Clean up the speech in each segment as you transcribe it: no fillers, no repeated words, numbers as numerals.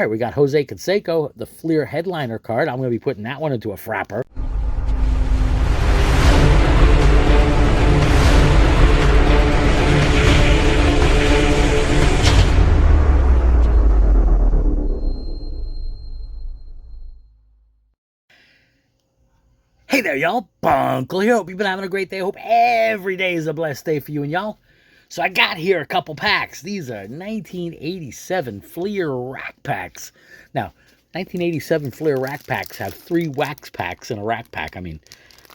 All right, we got Jose Canseco, the Fleer headliner card. I'm going to be putting that one into a frapper. Hey there, y'all. Bunkle here. Hope you've been having a great day. Hope every day is a blessed day for you and y'all. So I got here a couple packs. These are 1987 Fleer rack packs. Now, 1987 Fleer rack packs have 3 wax packs in a rack pack. I mean,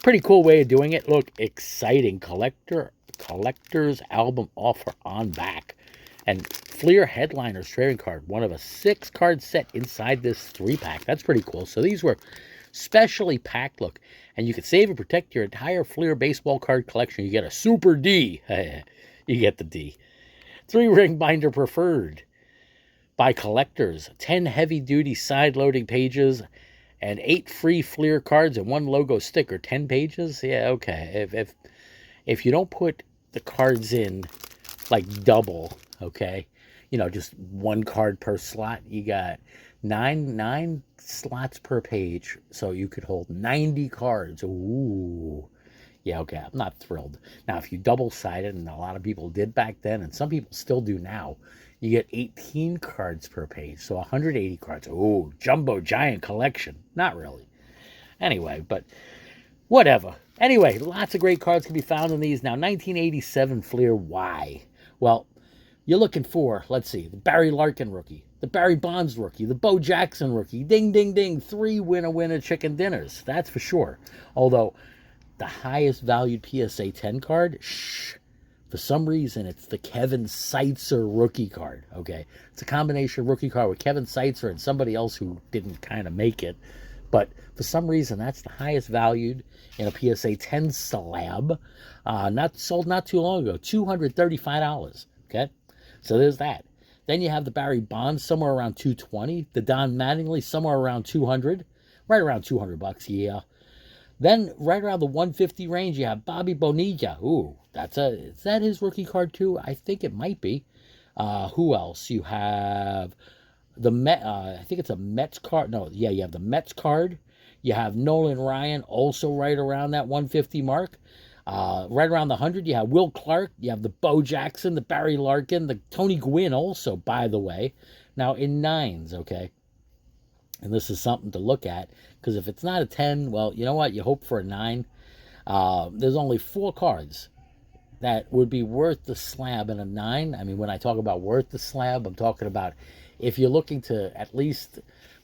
pretty cool way of doing it. Look, exciting. Collector's album offer on back. And Fleer Headliners trading card. One of a 6-card set inside this 3-pack. That's pretty cool. So these were specially packed. Look, and you can save and protect your entire Fleer baseball card collection. You get a Super D. You get the D. 3 ring binder preferred by collectors. 10 heavy-duty side-loading pages and 8 free Fleer cards and 1 logo sticker. 10 pages? Yeah, okay. If you don't put the cards in like double, okay, you know, just 1 card per slot, you got nine slots per page, so you could hold 90 cards. Ooh. Yeah, okay, I'm not thrilled. Now, if you double-sided, and a lot of people did back then, and some people still do now, you get 18 cards per page, so 180 cards. Ooh, jumbo giant collection. Not really. Anyway, but whatever. Anyway, lots of great cards can be found in these. Now, 1987 Fleer, why? Well, you're looking for, let's see, the Barry Larkin rookie, the Barry Bonds rookie, the Bo Jackson rookie, ding, ding, ding, 3 winner chicken dinners. That's for sure. Although, the highest valued PSA 10 card, for some reason, it's the Kevin Seitzer rookie card, okay? It's a combination rookie card with Kevin Seitzer and somebody else who didn't kind of make it. But for some reason, that's the highest valued in a PSA 10 slab. Sold not too long ago, $235, okay? So there's that. Then you have the Barry Bonds somewhere around $220. The Don Mattingly somewhere around $200. Right around $200, yeah. Then, right around the 150 range, you have Bobby Bonilla. Ooh, is that his rookie card too? I think it might be. Who else? You have the Met. I think it's a Mets card. No, yeah, you have the Mets card. You have Nolan Ryan, also right around that 150 mark. Right around the 100, you have Will Clark. You have the Bo Jackson, the Barry Larkin, the Tony Gwynn also, by the way. Now, in 9s, okay? And this is something to look at, because if it's not a 10, well, you know what? You hope for a 9. There's only 4 cards that would be worth the slab in a 9. I mean, when I talk about worth the slab, I'm talking about if you're looking to at least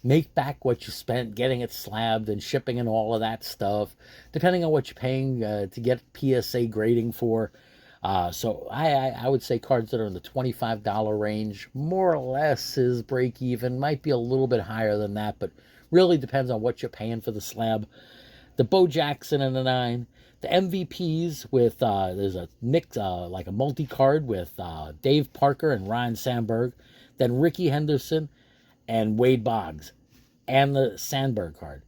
make back what you spent getting it slabbed and shipping and all of that stuff, depending on what you're paying to get PSA grading for. So I would say cards that are in the $25 range, more or less, is break even. Might be a little bit higher than that, but really depends on what you're paying for the slab. The Bo Jackson in the 9. The MVPs with, there's a mix, like a multi-card with Dave Parker and Ryan Sandberg. Then Ricky Henderson and Wade Boggs. And the Sandberg card.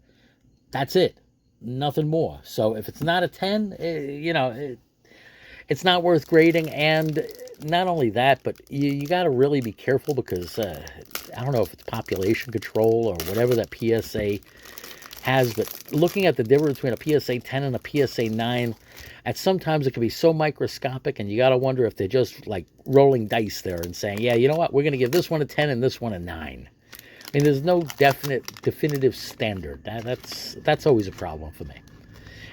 That's it. Nothing more. So if it's not a 10, it's not worth grading. And not only that, but you got to really be careful, because I don't know if it's population control or whatever that PSA has, but looking at the difference between a PSA 10 and a PSA 9, at sometimes it can be so microscopic, and you got to wonder if they're just like rolling dice there and saying, yeah, you know what, we're going to give this one a 10 and this one a 9. I mean, there's no definitive standard. That's always a problem for me.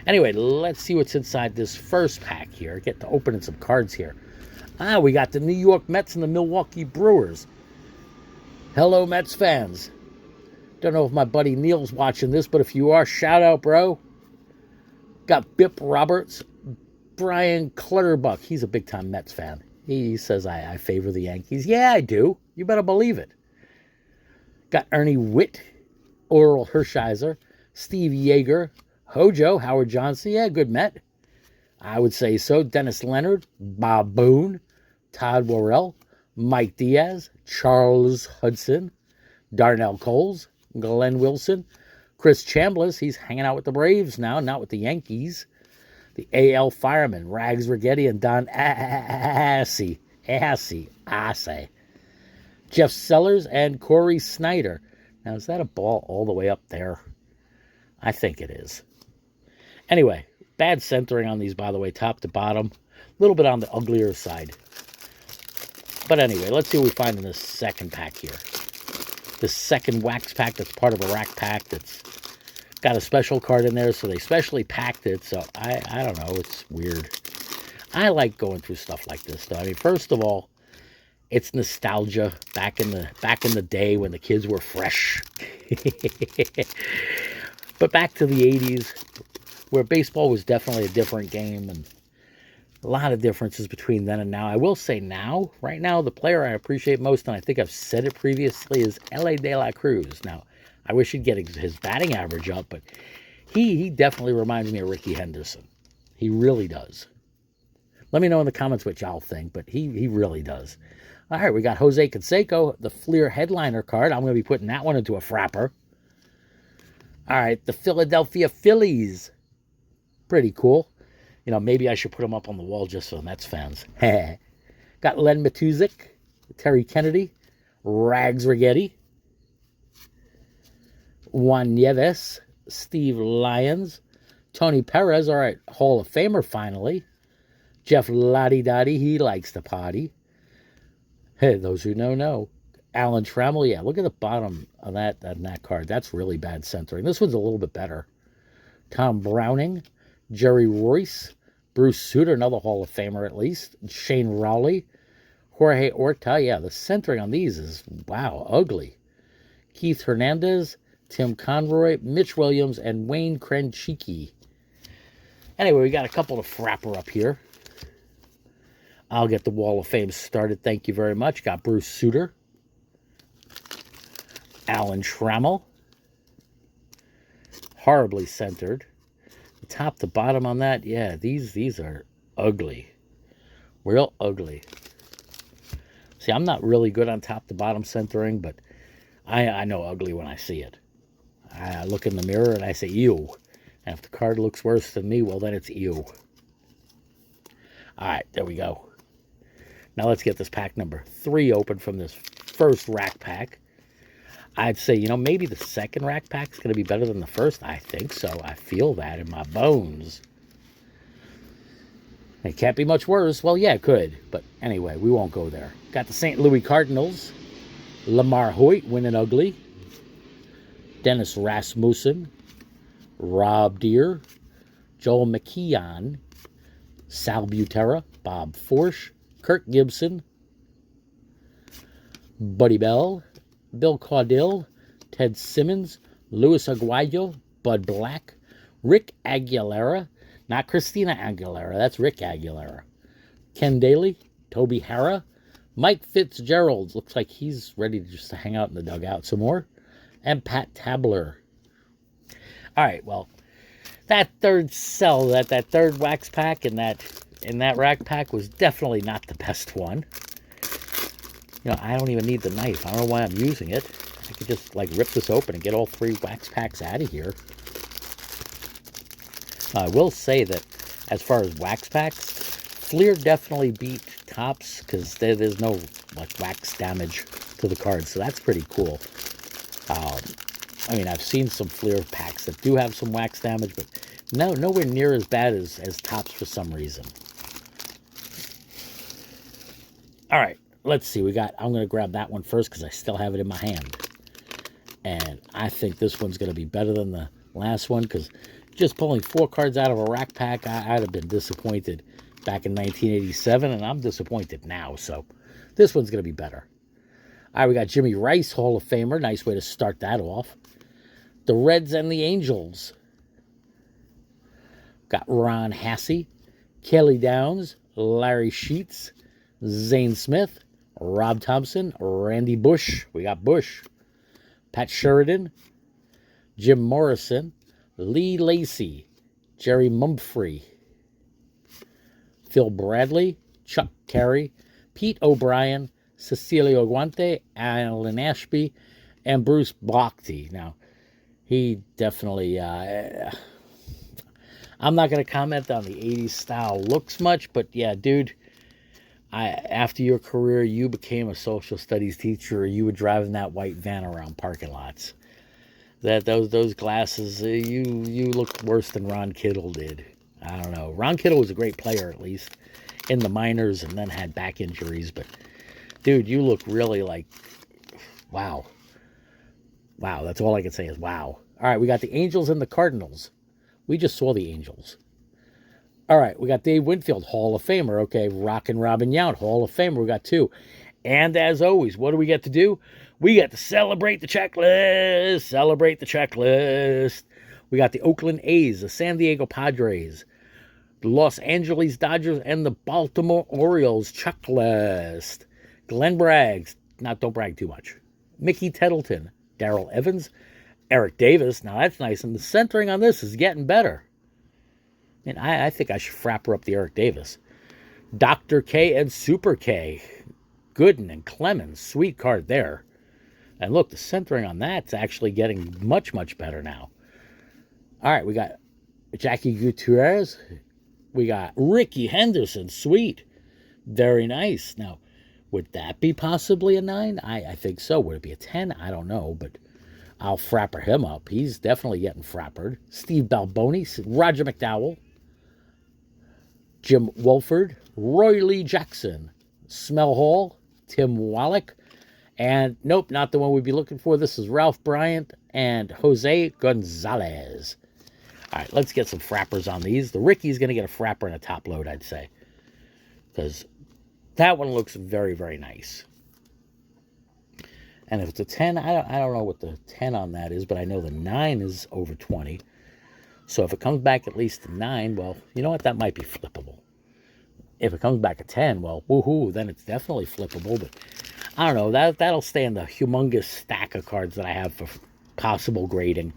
Anyway, let's see what's inside this first pack here. Get to opening some cards here. We got the New York Mets and the Milwaukee Brewers. Hello, Mets fans. Don't know if my buddy Neil's watching this, but if you are, shout out, bro. Got Bip Roberts, Brian Clutterbuck. He's a big-time Mets fan. He says I favor the Yankees. Yeah, I do. You better believe it. Got Ernie Witt, Oral Hershiser, Steve Yeager, Hojo, Howard Johnson. Yeah, good Met. I would say so. Dennis Leonard, Bob Boone, Todd Worrell, Mike Diaz, Charles Hudson, Darnell Coles, Glenn Wilson, Chris Chambliss. He's hanging out with the Braves now, not with the Yankees. The AL Firemen, Rags Rigetti and Don Assay. Jeff Sellers and Corey Snyder. Now, is that a ball all the way up there? I think it is. Anyway, bad centering on these, by the way, top to bottom. A little bit on the uglier side. But anyway, let's see what we find in this second pack here. The second wax pack that's part of a rack pack that's got a special card in there, so they specially packed it. So I don't know, it's weird. I like going through stuff like this, though. I mean, first of all, it's nostalgia back in the day when the kids were fresh. But back to the 80s, where baseball was definitely a different game, and a lot of differences between then and now. I will say now, right now, the player I appreciate most, and I think I've said it previously, is L.A. De La Cruz. Now, I wish he'd get his batting average up, but he definitely reminds me of Ricky Henderson. He really does. Let me know in the comments what y'all think, but he really does. All right, we got Jose Canseco, the Fleer headliner card. I'm going to be putting that one into a frapper. All right, the Philadelphia Phillies. Pretty cool. You know, maybe I should put them up on the wall just for the Mets fans. Got Len Matuzik, Terry Kennedy, Rags Rigetti, Juan Nieves, Steve Lyons, Tony Perez, all right, Hall of Famer finally. Jeff Lottie Dottie, he likes to potty. Hey, those who know. Alan Trammell, yeah, look at the bottom of that card. That's really bad centering. This one's a little bit better. Tom Browning, Jerry Royce, Bruce Sutter, another Hall of Famer at least. Shane Rowley, Jorge Orta. Yeah, the centering on these is, wow, ugly. Keith Hernandez, Tim Conroy, Mitch Williams, and Wayne Krenchicki. Anyway, we got a couple to frapper up here. I'll get the Wall of Fame started. Thank you very much. Got Bruce Sutter, Alan Trammell, horribly centered. The top to bottom on that, yeah, these are ugly. Real ugly. See, I'm not really good on top to bottom centering, but I know ugly when I see it. I look in the mirror and I say, ew. And if the card looks worse than me, well, then it's ew. All right, there we go. Now let's get this pack number 3 open from this first rack pack. I'd say, you know, maybe the second rack pack is going to be better than the first. I think so. I feel that in my bones. It can't be much worse. Well, yeah, it could. But anyway, we won't go there. Got the St. Louis Cardinals. Lamar Hoyt, winning ugly. Dennis Rasmussen. Rob Deere. Joel McKeon. Sal Butera. Bob Forsch. Kirk Gibson. Buddy Bell. Bill Caudill, Ted Simmons, Luis Aguayo, Bud Black, Rick Aguilera, not Christina Aguilera, that's Rick Aguilera, Ken Daly, Toby Harrah, Mike Fitzgerald, looks like he's ready to hang out in the dugout some more, and Pat Tabler. All right, well, that third cell, that third wax pack in that rack pack was definitely not the best one. You know, I don't even need the knife. I don't know why I'm using it. I could just, like, rip this open and get all 3 wax packs out of here. I will say that, as far as wax packs, Fleer definitely beat Topps because there's no, like, wax damage to the cards. So that's pretty cool. I mean, I've seen some Fleer packs that do have some wax damage, but nowhere near as bad as Topps for some reason. All right. Let's see, I'm going to grab that one first because I still have it in my hand. And I think this one's going to be better than the last one because just pulling 4 cards out of a rack pack, I'd have been disappointed back in 1987, and I'm disappointed now. So this one's going to be better. All right, we got Jimmy Rice, Hall of Famer. Nice way to start that off. The Reds and the Angels. Got Ron Hassey, Kelly Downs, Larry Sheets, Zane Smith, Rob Thompson, Randy Bush. We got Bush. Pat Sheridan, Jim Morrison, Lee Lacy, Jerry Mumphrey, Phil Bradley, Chuck Carey, Pete O'Brien, Cecilio Guante, Alan Ashby, and Bruce Bochy. Now, he definitely... I'm not going to comment on the 80s style looks much, but yeah, dude... After your career, you became a social studies teacher. You were driving that white van around parking lots. Those glasses, you looked worse than Ron Kittle did. I don't know. Ron Kittle was a great player, at least in the minors, and then had back injuries. But dude, you look really like, wow, wow. That's all I can say is wow. All right, we got the Angels and the Cardinals. We just saw the Angels. All right, we got Dave Winfield, Hall of Famer. Okay, Rockin' Robin Yount, Hall of Famer. We got two. And as always, what do we get to do? We get to celebrate the checklist. Celebrate the checklist. We got the Oakland A's, the San Diego Padres, the Los Angeles Dodgers, and the Baltimore Orioles checklist. Glenn Braggs, don't brag too much. Mickey Tettleton, Darrell Evans, Eric Davis. Now that's nice. And the centering on this is getting better. And I think I should frapper up the Eric Davis. Dr. K and Super K. Gooden and Clemens. Sweet card there. And look, the centering on that's actually getting much, much better now. All right, we got Jackie Gutierrez. We got Ricky Henderson. Sweet. Very nice. Now, would that be possibly a 9? I think so. Would it be a 10? I don't know, but I'll frapper him up. He's definitely getting frappered. Steve Balboni. Roger McDowell. Jim Wolford, Roy Lee Jackson, Smell Hall, Tim Wallach, and nope, not the one we'd be looking for. This is Ralph Bryant and Jose Gonzalez. All right, let's get some frappers on these. The Ricky's going to get a frapper and a top load, I'd say, because that one looks very, very nice. And if it's a 10, I don't know what the 10 on that is, but I know the 9 is over 20. So if it comes back at least a 9, well, you know what? That might be flippable. If it comes back a 10, well, woohoo, then it's definitely flippable. But I don't know. That'll stay in the humongous stack of cards that I have for possible grading.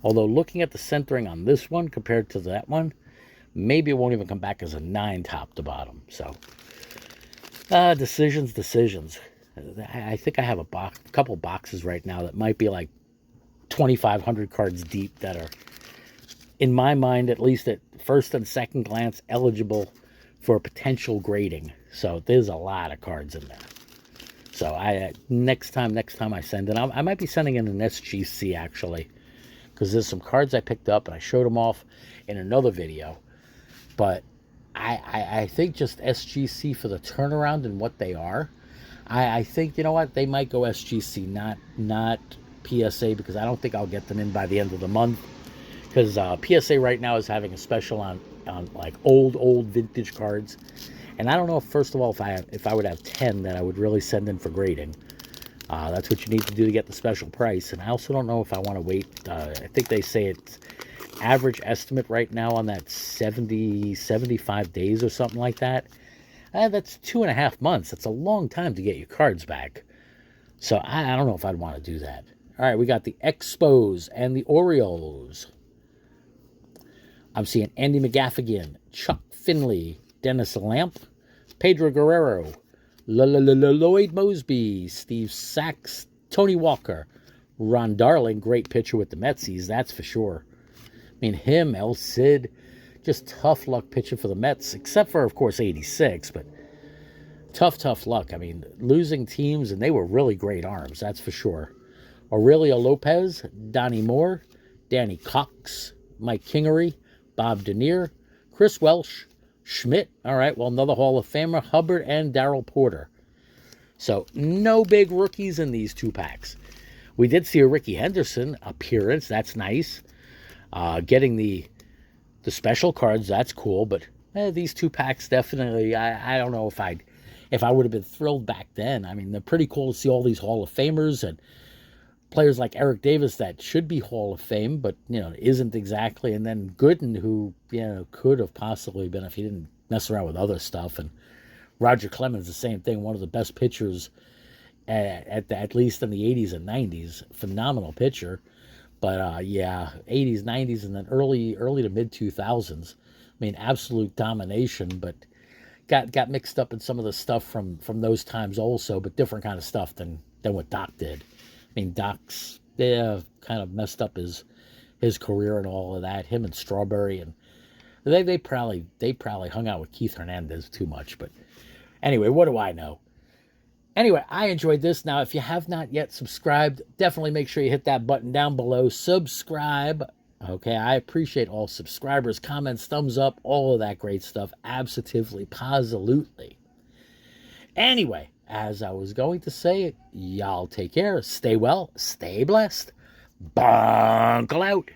Although looking at the centering on this one compared to that one, maybe it won't even come back as a 9 top to bottom. So decisions. I think I have a couple boxes right now that might be like 2,500 cards deep that are, in my mind, at least at first and second glance, eligible for potential grading. So there's a lot of cards in there. So next time I send in, I might be sending in an SGC actually, because there's some cards I picked up and I showed them off in another video. But I think just SGC for the turnaround and what they are. I think, you know what, they might go SGC, not PSA, because I don't think I'll get them in by the end of the month. Because PSA right now is having a special on like old vintage cards, and I don't know if, first of all, if I would have 10 that I would really send in for grading. That's what you need to do to get the special price. And I also don't know if I want to wait. I think they say it's average estimate right now on that 75 days or something like that. That's 2.5 months. That's a long time to get your cards back. So I don't know if I'd want to do that. All right, we got the Expos and the Orioles. I'm seeing Andy McGaffigan, Chuck Finley, Dennis Lamp, Pedro Guerrero, Lloyd Mosby, Steve Sachs, Tony Walker, Ron Darling, great pitcher with the Metsies, that's for sure. I mean, him, El Cid, just tough luck pitching for the Mets, except for, of course, 86, but tough luck. I mean, losing teams, and they were really great arms, that's for sure. Aurelio Lopez, Donnie Moore, Danny Cox, Mike Kingery, Bob Denier, Chris Welsh, Schmidt, all right, well, another Hall of Famer, Hubbard, and Darrell Porter. So no big rookies in these two packs. We did see a Ricky Henderson appearance, that's nice. Getting the special cards, that's cool, but these two packs definitely, I don't know if I would have been thrilled back then. I mean, they're pretty cool to see all these Hall of Famers and players like Eric Davis that should be Hall of Fame, but, isn't exactly. And then Gooden, who, could have possibly been if he didn't mess around with other stuff. And Roger Clemens, the same thing, one of the best pitchers at least in the 80s and 90s. Phenomenal pitcher. But, 80s, 90s, and then early to mid-2000s. I mean, absolute domination, but got mixed up in some of the stuff from those times also, but different kind of stuff than what Doc did. I mean, Doc's kind of messed up his career and all of that. Him and Strawberry, and they probably hung out with Keith Hernandez too much. But Anyway, what do I know? Anyway, I enjoyed this. Now, if you have not yet subscribed, definitely make sure you hit that button down below. Subscribe. Okay, I appreciate all subscribers, comments, thumbs up, all of that great stuff. Absolutely, positively. Anyway, as I was going to say, y'all take care. Stay well. Stay blessed. Bunkle out.